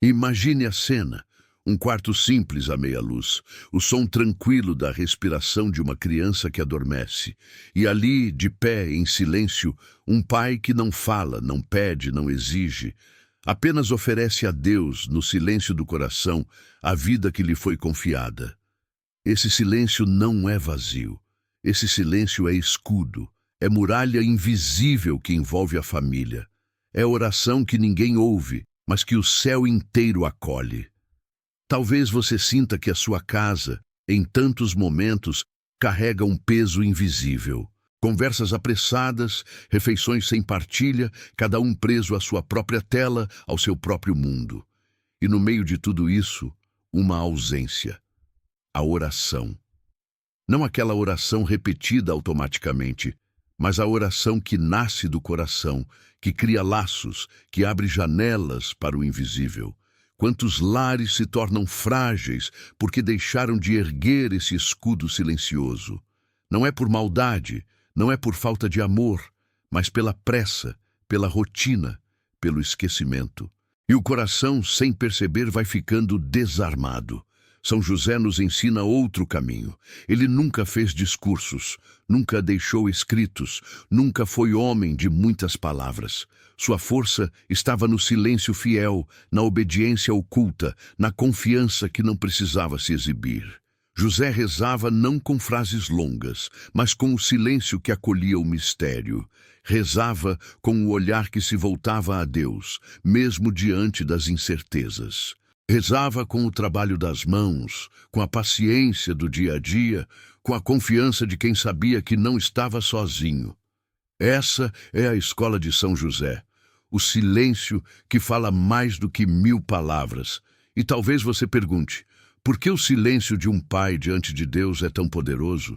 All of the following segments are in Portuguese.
Imagine a cena. Um quarto simples à meia luz, o som tranquilo da respiração de uma criança que adormece. E ali, de pé, em silêncio, um pai que não fala, não pede, não exige, apenas oferece a Deus, no silêncio do coração, a vida que lhe foi confiada. Esse silêncio não é vazio. Esse silêncio é escudo, é muralha invisível que envolve a família. É oração que ninguém ouve, mas que o céu inteiro acolhe. Talvez você sinta que a sua casa, em tantos momentos, carrega um peso invisível. Conversas apressadas, refeições sem partilha, cada um preso à sua própria tela, ao seu próprio mundo. E no meio de tudo isso, uma ausência: a oração. Não aquela oração repetida automaticamente, mas a oração que nasce do coração, que cria laços, que abre janelas para o invisível. Quantos lares se tornam frágeis porque deixaram de erguer esse escudo silencioso? Não é por maldade, não é por falta de amor, mas pela pressa, pela rotina, pelo esquecimento. E o coração, sem perceber, vai ficando desarmado. São José nos ensina outro caminho. Ele nunca fez discursos, nunca deixou escritos, nunca foi homem de muitas palavras. Sua força estava no silêncio fiel, na obediência oculta, na confiança que não precisava se exibir. José rezava não com frases longas, mas com o silêncio que acolhia o mistério. Rezava com o olhar que se voltava a Deus, mesmo diante das incertezas. Rezava com o trabalho das mãos, com a paciência do dia a dia, com a confiança de quem sabia que não estava sozinho. Essa é a escola de São José, o silêncio que fala mais do que 1000 palavras. E talvez você pergunte: por que o silêncio de um pai diante de Deus é tão poderoso?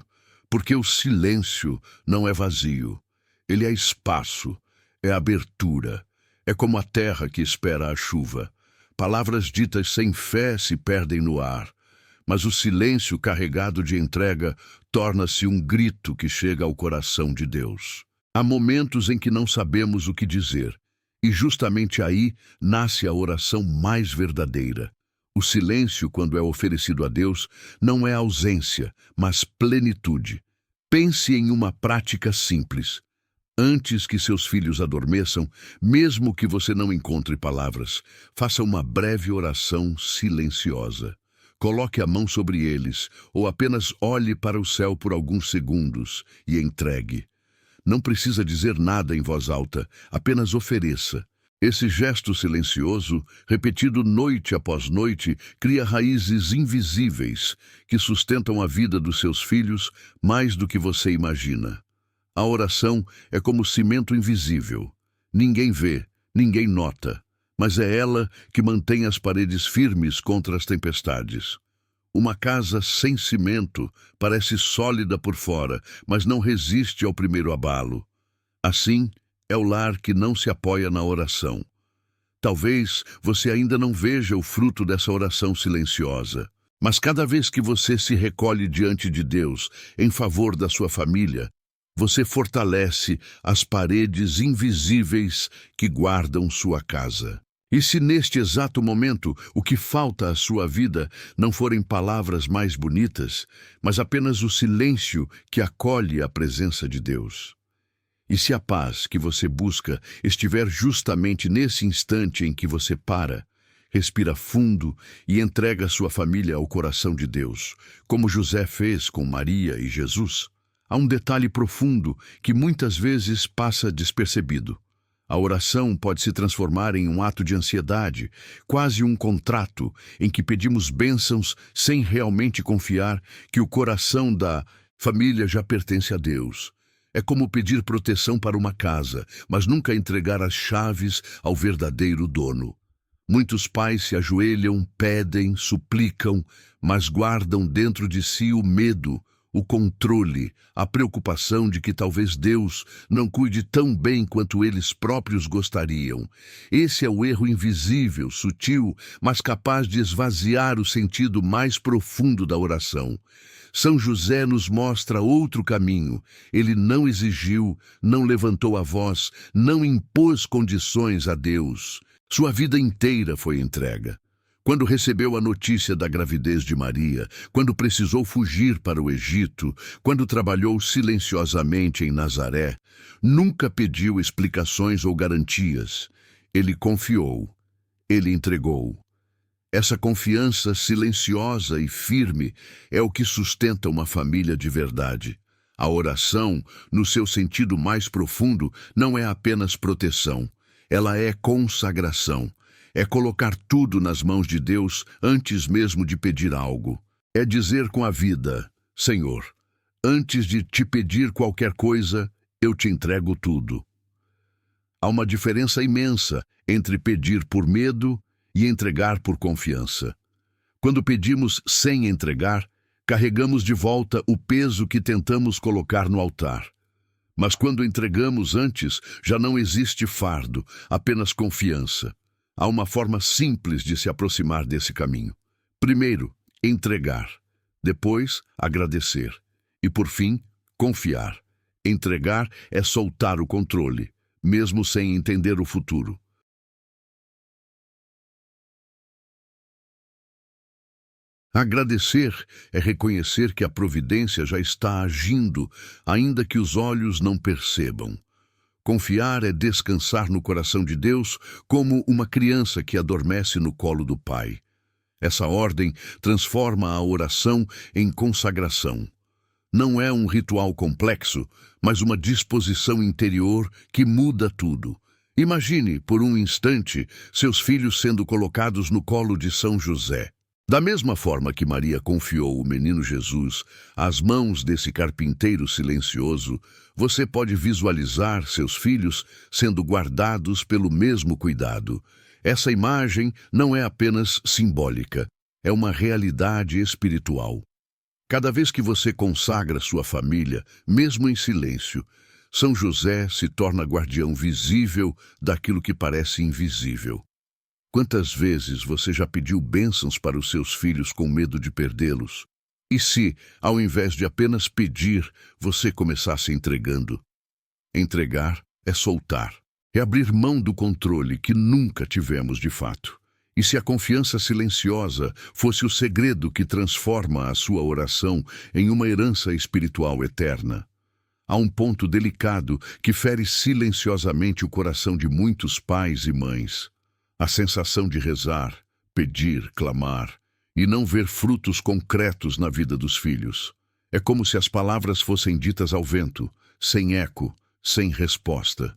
Porque o silêncio não é vazio. Ele é espaço, é abertura, é como a terra que espera a chuva. Palavras ditas sem fé se perdem no ar, mas o silêncio carregado de entrega torna-se um grito que chega ao coração de Deus. Há momentos em que não sabemos o que dizer, e justamente aí nasce a oração mais verdadeira. O silêncio, quando é oferecido a Deus, não é ausência, mas plenitude. Pense em uma prática simples. Antes que seus filhos adormeçam, mesmo que você não encontre palavras, faça uma breve oração silenciosa. Coloque a mão sobre eles, ou apenas olhe para o céu por alguns segundos e entregue. Não precisa dizer nada em voz alta, apenas ofereça. Esse gesto silencioso, repetido noite após noite, cria raízes invisíveis que sustentam a vida dos seus filhos mais do que você imagina. A oração é como cimento invisível. Ninguém vê, ninguém nota, mas é ela que mantém as paredes firmes contra as tempestades. Uma casa sem cimento parece sólida por fora, mas não resiste ao primeiro abalo. Assim, é o lar que não se apoia na oração. Talvez você ainda não veja o fruto dessa oração silenciosa, mas cada vez que você se recolhe diante de Deus em favor da sua família, você fortalece as paredes invisíveis que guardam sua casa. E se neste exato momento o que falta à sua vida não forem palavras mais bonitas, mas apenas o silêncio que acolhe a presença de Deus? E se a paz que você busca estiver justamente nesse instante em que você para, respira fundo e entrega sua família ao coração de Deus, como José fez com Maria e Jesus? Há um detalhe profundo que muitas vezes passa despercebido. A oração pode se transformar em um ato de ansiedade, quase um contrato em que pedimos bênçãos sem realmente confiar que o coração da família já pertence a Deus. É como pedir proteção para uma casa, mas nunca entregar as chaves ao verdadeiro dono. Muitos pais se ajoelham, pedem, suplicam, mas guardam dentro de si o medo, o controle, a preocupação de que talvez Deus não cuide tão bem quanto eles próprios gostariam. Esse é o erro invisível, sutil, mas capaz de esvaziar o sentido mais profundo da oração. São José nos mostra outro caminho. Ele não exigiu, não levantou a voz, não impôs condições a Deus. Sua vida inteira foi entrega. Quando recebeu a notícia da gravidez de Maria, quando precisou fugir para o Egito, quando trabalhou silenciosamente em Nazaré, nunca pediu explicações ou garantias. Ele confiou, ele entregou. Essa confiança silenciosa e firme é o que sustenta uma família de verdade. A oração, no seu sentido mais profundo, não é apenas proteção, ela é consagração. É colocar tudo nas mãos de Deus antes mesmo de pedir algo. É dizer com a vida: Senhor, antes de te pedir qualquer coisa, eu te entrego tudo. Há uma diferença imensa entre pedir por medo e entregar por confiança. Quando pedimos sem entregar, carregamos de volta o peso que tentamos colocar no altar. Mas quando entregamos antes, já não existe fardo, apenas confiança. Há uma forma simples de se aproximar desse caminho. Primeiro, entregar. Depois, agradecer. E, por fim, confiar. Entregar é soltar o controle, mesmo sem entender o futuro. Agradecer é reconhecer que a providência já está agindo, ainda que os olhos não percebam. Confiar é descansar no coração de Deus como uma criança que adormece no colo do Pai. Essa ordem transforma a oração em consagração. Não é um ritual complexo, mas uma disposição interior que muda tudo. Imagine, por um instante, seus filhos sendo colocados no colo de São José. Da mesma forma que Maria confiou o menino Jesus às mãos desse carpinteiro silencioso, você pode visualizar seus filhos sendo guardados pelo mesmo cuidado. Essa imagem não é apenas simbólica, é uma realidade espiritual. Cada vez que você consagra sua família, mesmo em silêncio, São José se torna guardião visível daquilo que parece invisível. Quantas vezes você já pediu bênçãos para os seus filhos com medo de perdê-los? E se, ao invés de apenas pedir, você começasse entregando? Entregar é soltar, é abrir mão do controle que nunca tivemos de fato. E se a confiança silenciosa fosse o segredo que transforma a sua oração em uma herança espiritual eterna? Há um ponto delicado que fere silenciosamente o coração de muitos pais e mães. A sensação de rezar, pedir, clamar e não ver frutos concretos na vida dos filhos. É como se as palavras fossem ditas ao vento, sem eco, sem resposta.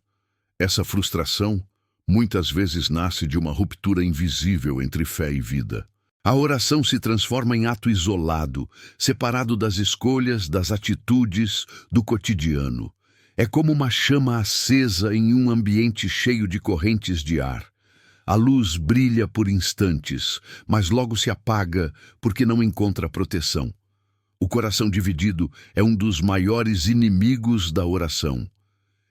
Essa frustração muitas vezes nasce de uma ruptura invisível entre fé e vida. A oração se transforma em ato isolado, separado das escolhas, das atitudes, do cotidiano. É como uma chama acesa em um ambiente cheio de correntes de ar. A luz brilha por instantes, mas logo se apaga porque não encontra proteção. O coração dividido é um dos maiores inimigos da oração.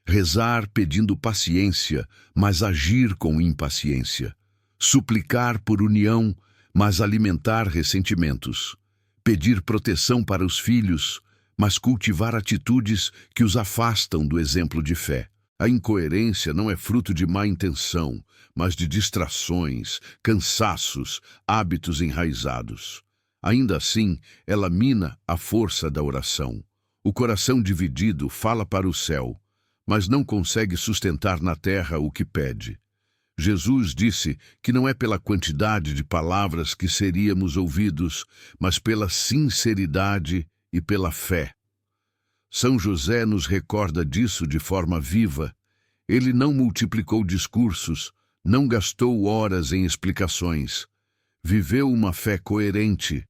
Rezar pedindo paciência, mas agir com impaciência. Suplicar por união, mas alimentar ressentimentos. Pedir proteção para os filhos, mas cultivar atitudes que os afastam do exemplo de fé. A incoerência não é fruto de má intenção, mas de distrações, cansaços, hábitos enraizados. Ainda assim, ela mina a força da oração. O coração dividido fala para o céu, mas não consegue sustentar na terra o que pede. Jesus disse que não é pela quantidade de palavras que seríamos ouvidos, mas pela sinceridade e pela fé. São José nos recorda disso de forma viva. Ele não multiplicou discursos, não gastou horas em explicações. Viveu uma fé coerente.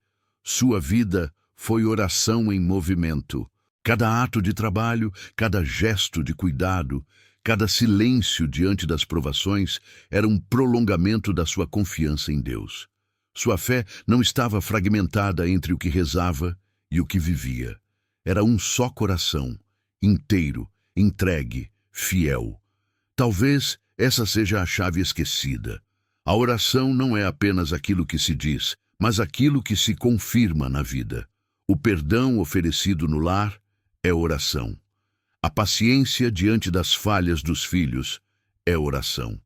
Sua vida foi oração em movimento. Cada ato de trabalho, cada gesto de cuidado, cada silêncio diante das provações era um prolongamento da sua confiança em Deus. Sua fé não estava fragmentada entre o que rezava e o que vivia. Era um só coração, inteiro, entregue, fiel. Talvez essa seja a chave esquecida. A oração não é apenas aquilo que se diz, mas aquilo que se confirma na vida. O perdão oferecido no lar é oração. A paciência diante das falhas dos filhos é oração.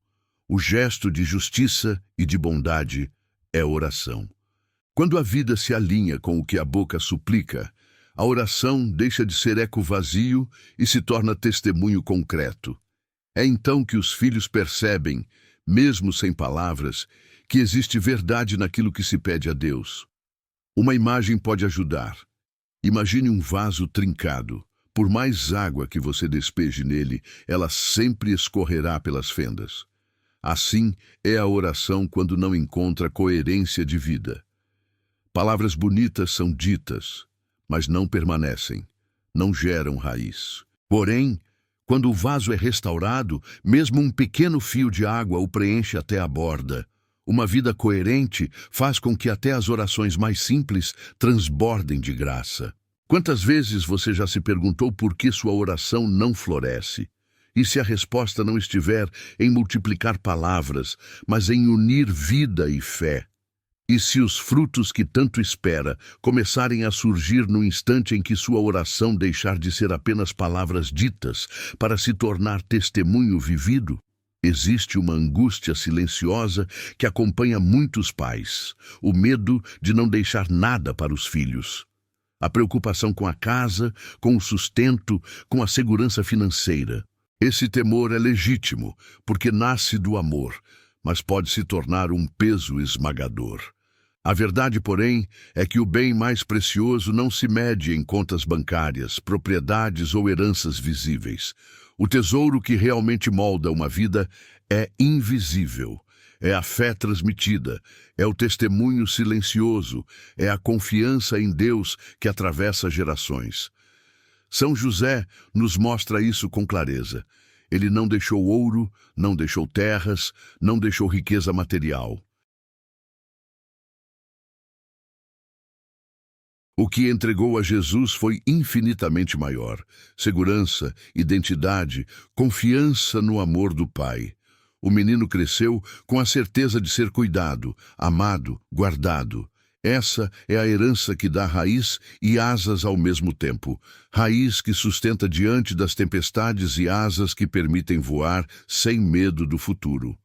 O gesto de justiça e de bondade é oração. Quando a vida se alinha com o que a boca suplica, a oração deixa de ser eco vazio e se torna testemunho concreto. É então que os filhos percebem, mesmo sem palavras, que existe verdade naquilo que se pede a Deus. Uma imagem pode ajudar. Imagine um vaso trincado. Por mais água que você despeje nele, ela sempre escorrerá pelas fendas. Assim é a oração quando não encontra coerência de vida. Palavras bonitas são ditas, mas não permanecem, não geram raiz. Porém, quando o vaso é restaurado, mesmo um pequeno fio de água o preenche até a borda. Uma vida coerente faz com que até as orações mais simples transbordem de graça. Quantas vezes você já se perguntou por que sua oração não floresce? E se a resposta não estiver em multiplicar palavras, mas em unir vida e fé? E se os frutos que tanto espera começarem a surgir no instante em que sua oração deixar de ser apenas palavras ditas para se tornar testemunho vivido? Existe uma angústia silenciosa que acompanha muitos pais, o medo de não deixar nada para os filhos. A preocupação com a casa, com o sustento, com a segurança financeira. Esse temor é legítimo, porque nasce do amor, mas pode se tornar um peso esmagador. A verdade, porém, é que o bem mais precioso não se mede em contas bancárias, propriedades ou heranças visíveis. O tesouro que realmente molda uma vida é invisível. É a fé transmitida, é o testemunho silencioso, é a confiança em Deus que atravessa gerações. São José nos mostra isso com clareza. Ele não deixou ouro, não deixou terras, não deixou riqueza material. O que entregou a Jesus foi infinitamente maior. Segurança, identidade, confiança no amor do Pai. O menino cresceu com a certeza de ser cuidado, amado, guardado. Essa é a herança que dá raiz e asas ao mesmo tempo. Raiz que sustenta diante das tempestades e asas que permitem voar sem medo do futuro.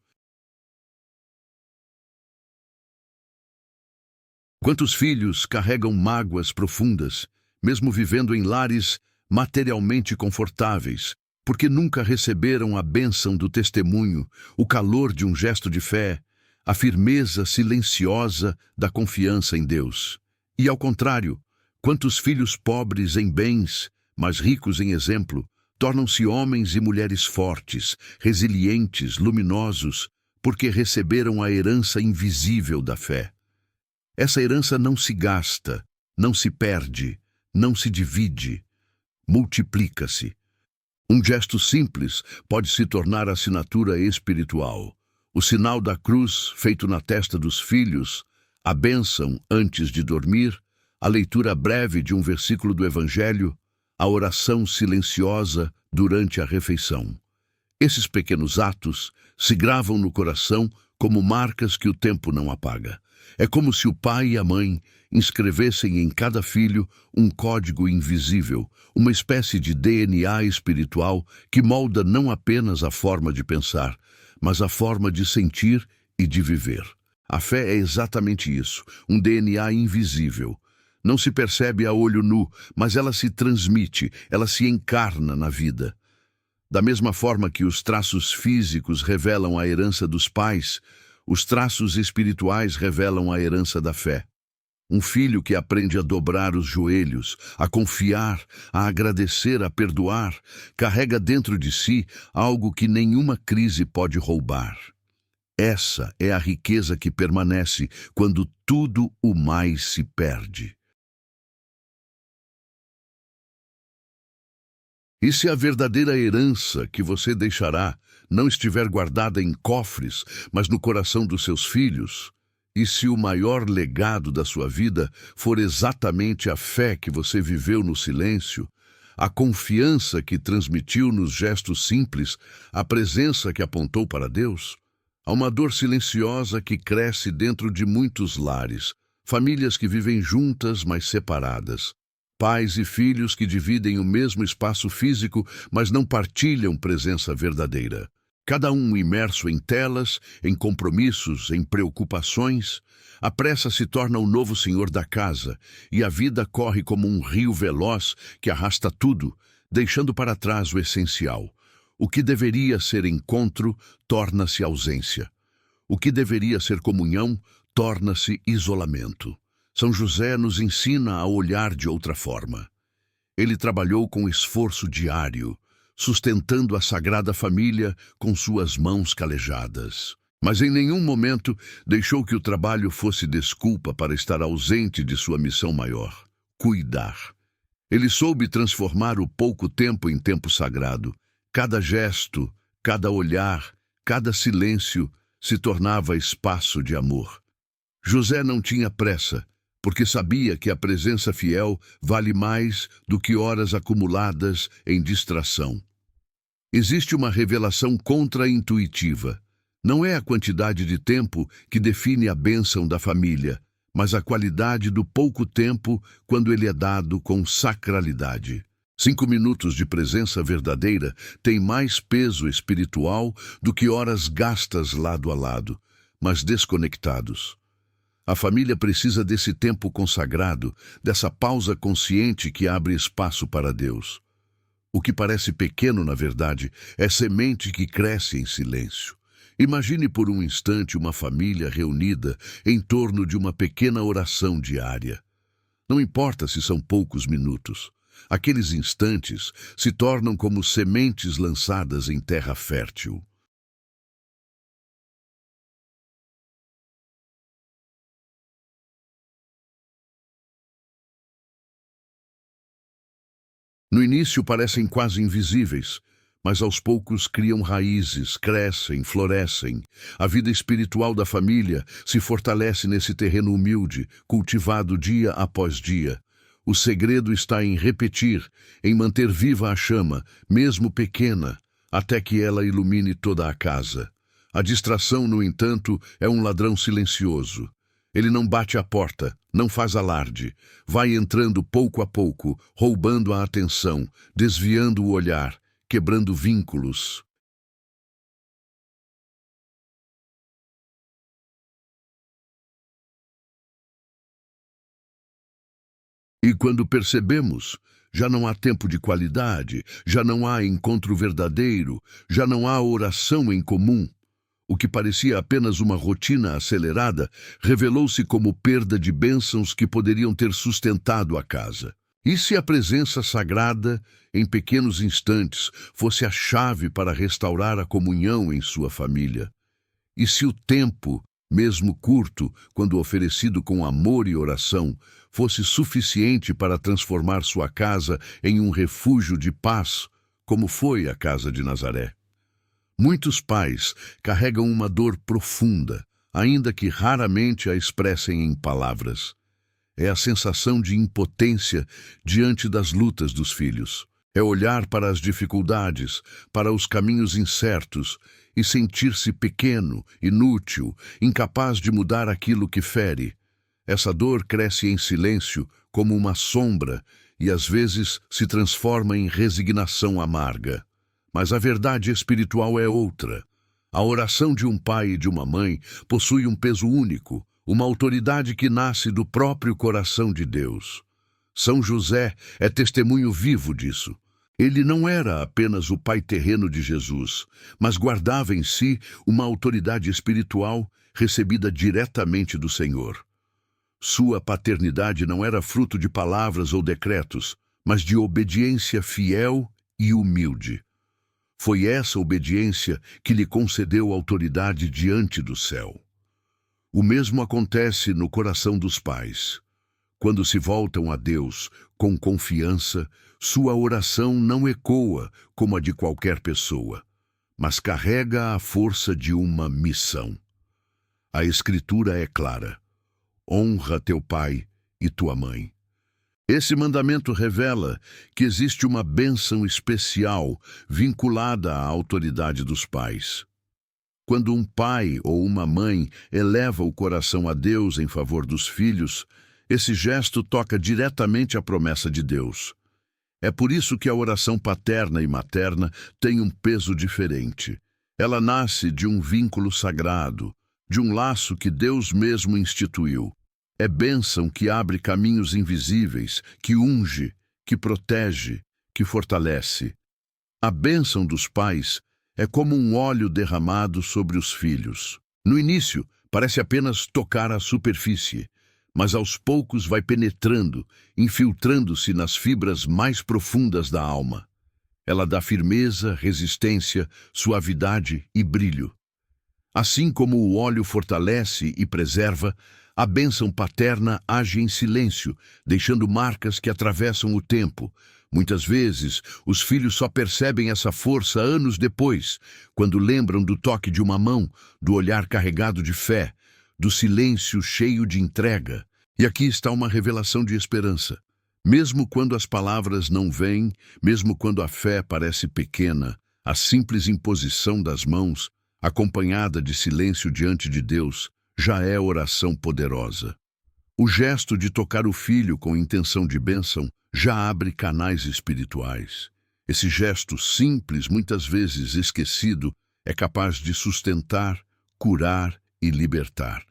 Quantos filhos carregam mágoas profundas, mesmo vivendo em lares materialmente confortáveis, porque nunca receberam a bênção do testemunho, o calor de um gesto de fé, a firmeza silenciosa da confiança em Deus. E ao contrário, quantos filhos pobres em bens, mas ricos em exemplo, tornam-se homens e mulheres fortes, resilientes, luminosos, porque receberam a herança invisível da fé. Essa herança não se gasta, não se perde, não se divide, multiplica-se. Um gesto simples pode se tornar assinatura espiritual. O sinal da cruz feito na testa dos filhos, a bênção antes de dormir, a leitura breve de um versículo do Evangelho, a oração silenciosa durante a refeição. Esses pequenos atos se gravam no coração como marcas que o tempo não apaga. É como se o pai e a mãe inscrevessem em cada filho um código invisível, uma espécie de DNA espiritual que molda não apenas a forma de pensar, mas a forma de sentir e de viver. A fé é exatamente isso, um DNA invisível. Não se percebe a olho nu, mas ela se transmite, ela se encarna na vida. Da mesma forma que os traços físicos revelam a herança dos pais, os traços espirituais revelam a herança da fé. Um filho que aprende a dobrar os joelhos, a confiar, a agradecer, a perdoar, carrega dentro de si algo que nenhuma crise pode roubar. Essa é a riqueza que permanece quando tudo o mais se perde. E se a verdadeira herança que você deixará não estiver guardada em cofres, mas no coração dos seus filhos? E se o maior legado da sua vida for exatamente a fé que você viveu no silêncio, a confiança que transmitiu nos gestos simples, a presença que apontou para Deus? Há uma dor silenciosa que cresce dentro de muitos lares, famílias que vivem juntas, mas separadas. Pais e filhos que dividem o mesmo espaço físico, mas não partilham presença verdadeira. cada um imerso em telas, em compromissos, em preocupações. A pressa se torna o novo senhor da casa, e a vida corre como um rio veloz que arrasta tudo, deixando para trás o essencial. O que deveria ser encontro torna-se ausência. O que deveria ser comunhão torna-se isolamento. São José nos ensina a olhar de outra forma. Ele trabalhou com esforço diário, sustentando a Sagrada Família com suas mãos calejadas. Mas em nenhum momento deixou que o trabalho fosse desculpa para estar ausente de sua missão maior: cuidar. Ele soube transformar o pouco tempo em tempo sagrado. Cada gesto, cada olhar, cada silêncio se tornava espaço de amor. José não tinha pressa, porque sabia que a presença fiel vale mais do que horas acumuladas em distração. Existe uma revelação contra-intuitiva. Não é a quantidade de tempo que define a bênção da família, mas a qualidade do pouco tempo quando ele é dado com sacralidade. 5 minutos de presença verdadeira têm mais peso espiritual do que horas gastas lado a lado, mas desconectados. A família precisa desse tempo consagrado, dessa pausa consciente que abre espaço para Deus. O que parece pequeno, na verdade, é semente que cresce em silêncio. Imagine por um instante uma família reunida em torno de uma pequena oração diária. Não importa se são poucos minutos. Aqueles instantes se tornam como sementes lançadas em terra fértil. No início parecem quase invisíveis, mas aos poucos criam raízes, crescem, florescem. A vida espiritual da família se fortalece nesse terreno humilde, cultivado dia após dia. O segredo está em repetir, em manter viva a chama, mesmo pequena, até que ela ilumine toda a casa. A distração, no entanto, é um ladrão silencioso. Ele não bate à porta, não faz alarde. Vai entrando pouco a pouco, roubando a atenção, desviando o olhar, quebrando vínculos. E quando percebemos, já não há tempo de qualidade, já não há encontro verdadeiro, já não há oração em comum. O que parecia apenas uma rotina acelerada revelou-se como perda de bênçãos que poderiam ter sustentado a casa. E se a presença sagrada, em pequenos instantes, fosse a chave para restaurar a comunhão em sua família? E se o tempo, mesmo curto, quando oferecido com amor e oração, fosse suficiente para transformar sua casa em um refúgio de paz, como foi a casa de Nazaré? Muitos pais carregam uma dor profunda, ainda que raramente a expressem em palavras. É a sensação de impotência diante das lutas dos filhos. É olhar para as dificuldades, para os caminhos incertos e sentir-se pequeno, inútil, incapaz de mudar aquilo que fere. Essa dor cresce em silêncio como uma sombra e às vezes se transforma em resignação amarga. Mas a verdade espiritual é outra. A oração de um pai e de uma mãe possui um peso único, uma autoridade que nasce do próprio coração de Deus. São José é testemunho vivo disso. Ele não era apenas o pai terreno de Jesus, mas guardava em si uma autoridade espiritual recebida diretamente do Senhor. Sua paternidade não era fruto de palavras ou decretos, mas de obediência fiel e humilde. Foi essa obediência que lhe concedeu autoridade diante do céu. O mesmo acontece no coração dos pais. Quando se voltam a Deus com confiança, sua oração não ecoa como a de qualquer pessoa, mas carrega a força de uma missão. A Escritura é clara: honra teu pai e tua mãe. Esse mandamento revela que existe uma bênção especial vinculada à autoridade dos pais. Quando um pai ou uma mãe eleva o coração a Deus em favor dos filhos, esse gesto toca diretamente a promessa de Deus. É por isso que a oração paterna e materna tem um peso diferente. Ela nasce de um vínculo sagrado, de um laço que Deus mesmo instituiu. É bênção que abre caminhos invisíveis, que unge, que protege, que fortalece. A bênção dos pais é como um óleo derramado sobre os filhos. No início, parece apenas tocar a superfície, mas aos poucos vai penetrando, infiltrando-se nas fibras mais profundas da alma. Ela dá firmeza, resistência, suavidade e brilho. Assim como o óleo fortalece e preserva, a bênção paterna age em silêncio, deixando marcas que atravessam o tempo. Muitas vezes, os filhos só percebem essa força anos depois, quando lembram do toque de uma mão, do olhar carregado de fé, do silêncio cheio de entrega. E aqui está uma revelação de esperança. Mesmo quando as palavras não vêm, mesmo quando a fé parece pequena, a simples imposição das mãos, acompanhada de silêncio diante de Deus, já é oração poderosa. O gesto de tocar o filho com intenção de bênção já abre canais espirituais. Esse gesto simples, muitas vezes esquecido, é capaz de sustentar, curar e libertar.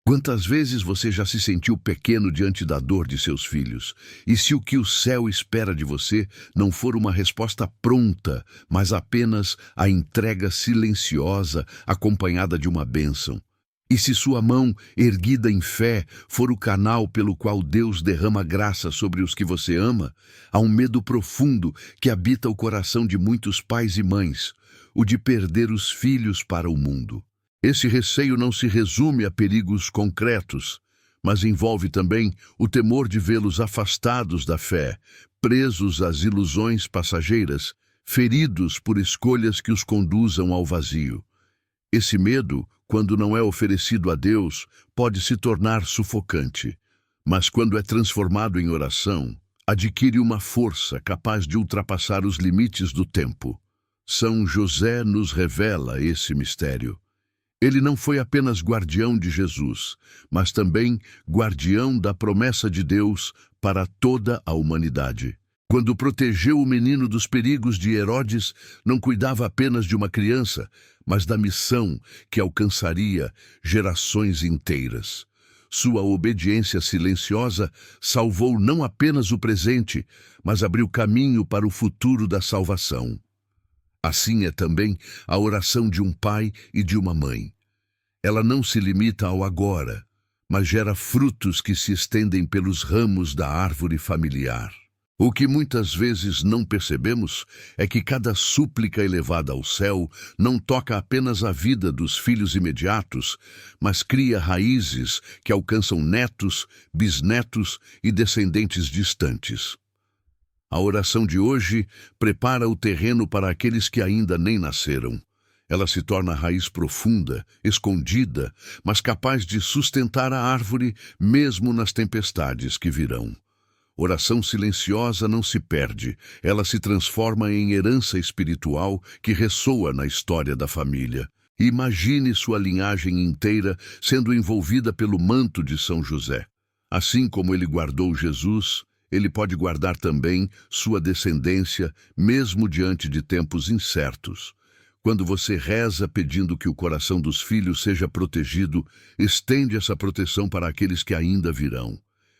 Quantas vezes você já se sentiu pequeno diante da dor de seus filhos? E se o que o céu espera de você não for uma resposta pronta, mas apenas a entrega silenciosa acompanhada de uma bênção? E se sua mão, erguida em fé, for o canal pelo qual Deus derrama graça sobre os que você ama? Há um medo profundo que habita o coração de muitos pais e mães, o de perder os filhos para o mundo. Esse receio não se resume a perigos concretos, mas envolve também o temor de vê-los afastados da fé, presos às ilusões passageiras, feridos por escolhas que os conduzam ao vazio. Esse medo, quando não é oferecido a Deus, pode se tornar sufocante, mas quando é transformado em oração, adquire uma força capaz de ultrapassar os limites do tempo. São José nos revela esse mistério. Ele não foi apenas guardião de Jesus, mas também guardião da promessa de Deus para toda a humanidade. Quando protegeu o menino dos perigos de Herodes, não cuidava apenas de uma criança, mas da missão que alcançaria gerações inteiras. Sua obediência silenciosa salvou não apenas o presente, mas abriu caminho para o futuro da salvação. Assim é também a oração de um pai e de uma mãe. Ela não se limita ao agora, mas gera frutos que se estendem pelos ramos da árvore familiar. O que muitas vezes não percebemos é que cada súplica elevada ao céu não toca apenas a vida dos filhos imediatos, mas cria raízes que alcançam netos, bisnetos e descendentes distantes. A oração de hoje prepara o terreno para aqueles que ainda nem nasceram. Ela se torna raiz profunda, escondida, mas capaz de sustentar a árvore mesmo nas tempestades que virão. Oração silenciosa não se perde, ela se transforma em herança espiritual que ressoa na história da família. Imagine sua linhagem inteira sendo envolvida pelo manto de São José. Assim como ele guardou Jesus, ele pode guardar também sua descendência, mesmo diante de tempos incertos. Quando você reza pedindo que o coração dos filhos seja protegido, estende essa proteção para aqueles que ainda virão.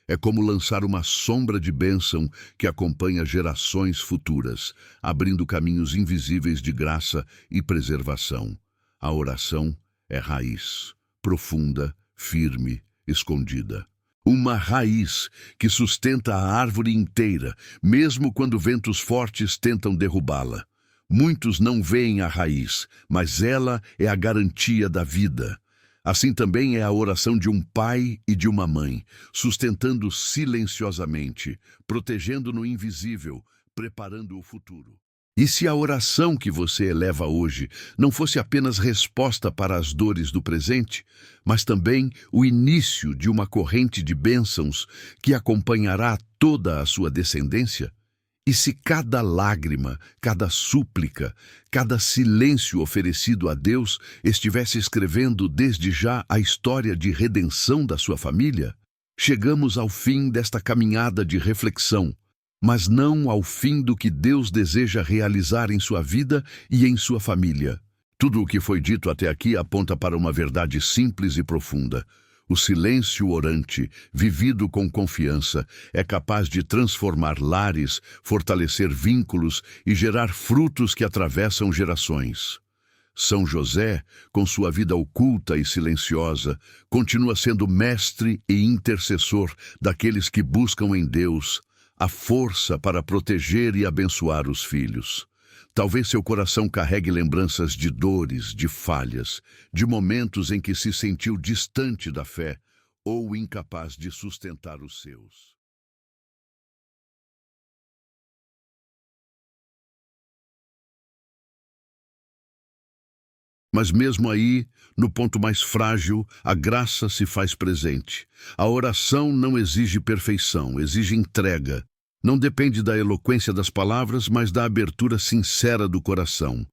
É como lançar uma sombra de bênção que acompanha gerações futuras, abrindo caminhos invisíveis de graça e preservação. A oração é raiz, profunda, firme, escondida. Uma raiz que sustenta a árvore inteira, mesmo quando ventos fortes tentam derrubá-la. Muitos não veem a raiz, mas ela é a garantia da vida. Assim também é a oração de um pai e de uma mãe, sustentando silenciosamente, protegendo no invisível, preparando o futuro. E se a oração que você eleva hoje não fosse apenas resposta para as dores do presente, mas também o início de uma corrente de bênçãos que acompanhará toda a sua descendência? E se cada lágrima, cada súplica, cada silêncio oferecido a Deus estivesse escrevendo desde já a história de redenção da sua família? Chegamos ao fim desta caminhada de reflexão, mas não ao fim do que Deus deseja realizar em sua vida e em sua família. Tudo o que foi dito até aqui aponta para uma verdade simples e profunda. O silêncio orante, vivido com confiança, é capaz de transformar lares, fortalecer vínculos e gerar frutos que atravessam gerações. São José, com sua vida oculta e silenciosa, continua sendo mestre e intercessor daqueles que buscam em Deus a força para proteger e abençoar os filhos. Talvez seu coração carregue lembranças de dores, de falhas, de momentos em que se sentiu distante da fé ou incapaz de sustentar os seus. Mas mesmo aí, no ponto mais frágil, a graça se faz presente. A oração não exige perfeição, exige entrega. Não depende da eloquência das palavras, mas da abertura sincera do coração.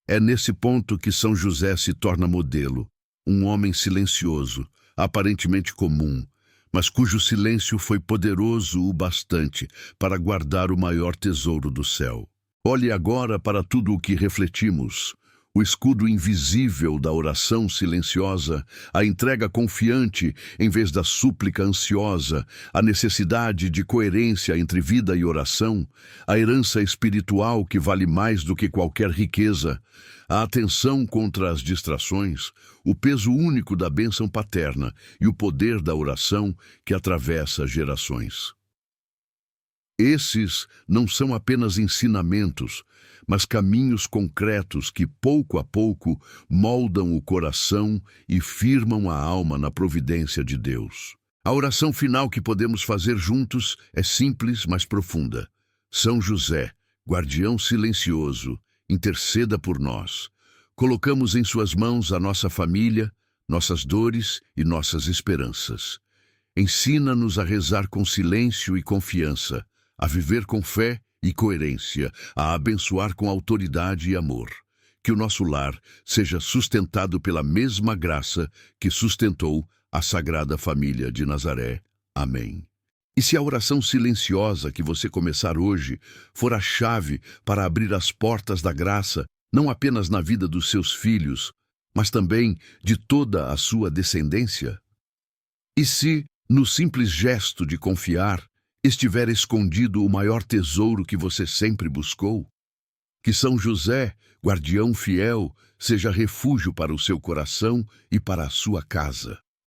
É nesse ponto que São José se torna modelo. Um homem silencioso, aparentemente comum, mas cujo silêncio foi poderoso o bastante para guardar o maior tesouro do céu. Olhe agora para tudo o que refletimos. O escudo invisível da oração silenciosa, a entrega confiante em vez da súplica ansiosa, a necessidade de coerência entre vida e oração, a herança espiritual que vale mais do que qualquer riqueza, a atenção contra as distrações, o peso único da bênção paterna e o poder da oração que atravessa gerações. Esses não são apenas ensinamentos, mas caminhos concretos que, pouco a pouco, moldam o coração e firmam a alma na providência de Deus. A oração final que podemos fazer juntos é simples, mas profunda. São José, guardião silencioso, interceda por nós. Colocamos em suas mãos a nossa família, nossas dores e nossas esperanças. Ensina-nos a rezar com silêncio e confiança, a viver com fé e coerência, a abençoar com autoridade e amor. Que o nosso lar seja sustentado pela mesma graça que sustentou a Sagrada Família de Nazaré. Amém. E se a oração silenciosa que você começar hoje for a chave para abrir as portas da graça, não apenas na vida dos seus filhos, mas também de toda a sua descendência? E se, no simples gesto de confiar, estiver escondido o maior tesouro que você sempre buscou? Que São José, guardião fiel, seja refúgio para o seu coração e para a sua casa.